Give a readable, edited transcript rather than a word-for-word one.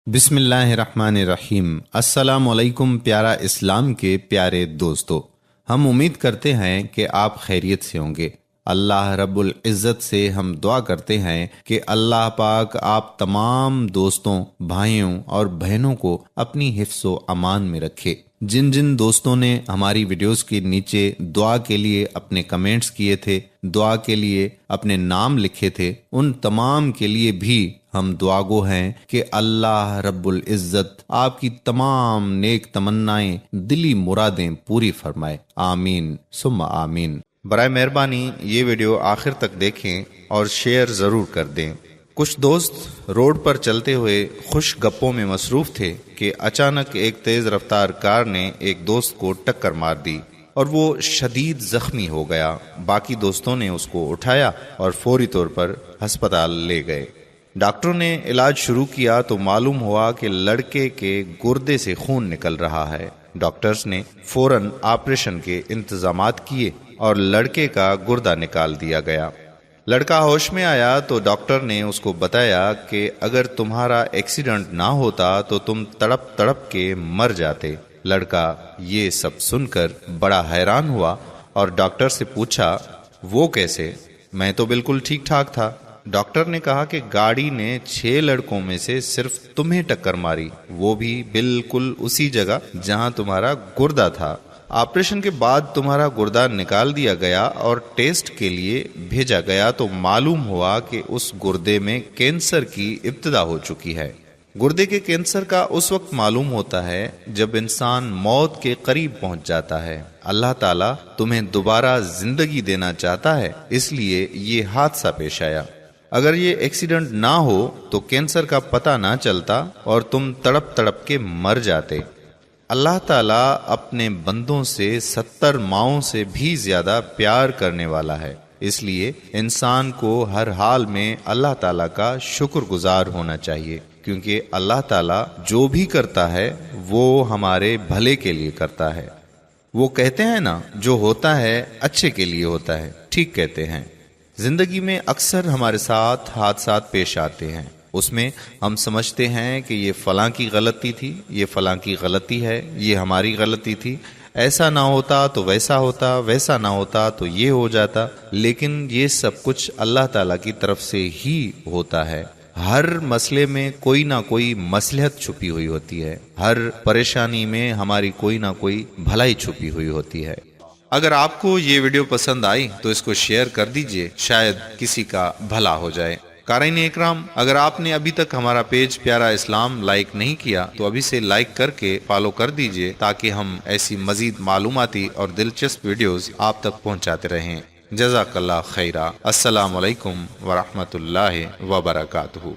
बिस्मिल्लाहिर्रहमानिर्रहीम। अस्सलाम वालेकुम प्यारा इस्लाम के प्यारे दोस्तों, हम उम्मीद करते हैं कि आप खैरियत से होंगे। अल्लाह रब्बुल इज़्ज़त से हम दुआ करते हैं कि अल्लाह पाक आप तमाम दोस्तों, भाइयों और बहनों को अपनी हिफ्ज़ व अमान में रखे। जिन जिन दोस्तों ने हमारी वीडियोस के नीचे दुआ के लिए अपने कमेंट्स किए थे, दुआ के लिए अपने नाम लिखे थे, उन तमाम के लिए भी हम दुआगो हैं कि अल्लाह रब्बुल इज़्ज़त आपकी तमाम नेक तमन्नाएं, दिली मुरादें पूरी फरमाए। आमीन सुम्मा आमीन। बराए मेहरबानी ये वीडियो आखिर तक देखें और शेयर ज़रूर कर दें। कुछ दोस्त रोड पर चलते हुए खुश गप्पों में मसरूफ़ थे कि अचानक एक तेज़ रफ्तार कार ने एक दोस्त को टक्कर मार दी और वो शदीद ज़ख्मी हो गया। बाकी दोस्तों ने उसको उठाया और फौरी तौर पर अस्पताल ले गए। डॉक्टरों ने इलाज शुरू किया तो मालूम हुआ कि लड़के के गुर्दे से खून निकल रहा है। डॉक्टर्स ने फौरन ऑपरेशन के इंतजामात किए और लड़के का गुर्दा निकाल दिया गया। लड़का होश में आया तो डॉक्टर ने उसको बताया कि अगर तुम्हारा एक्सीडेंट ना होता तो तुम तड़प तड़प के मर जाते। लड़का ये सब सुनकर बड़ा हैरान हुआ और डॉक्टर से पूछा, वो कैसे? मैं तो बिल्कुल ठीक ठाक था। डॉक्टर ने कहा कि गाड़ी ने 6 लड़कों में से सिर्फ तुम्हें टक्कर मारी, वो भी बिल्कुल उसी जगह जहां तुम्हारा गुर्दा था। ऑपरेशन के बाद तुम्हारा गुर्दा निकाल दिया गया और टेस्ट के लिए भेजा गया तो मालूम हुआ कि उस गुर्दे में कैंसर की इब्तिदा हो चुकी है। गुर्दे के कैंसर का उस वक्त मालूम होता है जब इंसान मौत के करीब पहुंच जाता है। अल्लाह ताला तुम्हें दोबारा जिंदगी देना चाहता है, इसलिए ये हादसा पेश आया। अगर ये एक्सीडेंट ना हो तो कैंसर का पता ना चलता और तुम तड़प तड़प के मर जाते। अल्लाह ताला अपने बंदों से 70 माओं से भी ज्यादा प्यार करने वाला है, इसलिए इंसान को हर हाल में अल्लाह ताला का शुक्रगुजार होना चाहिए, क्योंकि अल्लाह ताला जो भी करता है वो हमारे भले के लिए करता है। वो कहते हैं ना, जो होता है अच्छे के लिए होता है। ठीक कहते हैं। जिंदगी में अक्सर हमारे साथ हादसात पेश आते हैं, उसमें हम समझते हैं कि ये फलां की गलती थी, ये फलां की गलती है, ये हमारी गलती थी, ऐसा ना होता तो वैसा होता, वैसा ना होता तो ये हो जाता। लेकिन ये सब कुछ अल्लाह ताला की तरफ से ही होता है। हर मसले में कोई ना कोई मसलहत छुपी हुई होती है, हर परेशानी में हमारी कोई ना कोई भलाई छुपी हुई होती है। अगर आपको ये वीडियो पसंद आई तो इसको शेयर कर दीजिए, शायद किसी का भला हो जाए। क़ारीन इकराम, अगर आपने अभी तक हमारा पेज प्यारा इस्लाम लाइक नहीं किया तो अभी से लाइक करके फॉलो कर दीजिए, ताकि हम ऐसी मजीद मालूमाती और दिलचस्प वीडियोस आप तक पहुंचाते रहें। जज़ाकल्लाह खैरा। अस्सलामु अलैकुम व रहमतुल्लाहि व बरकातुहू।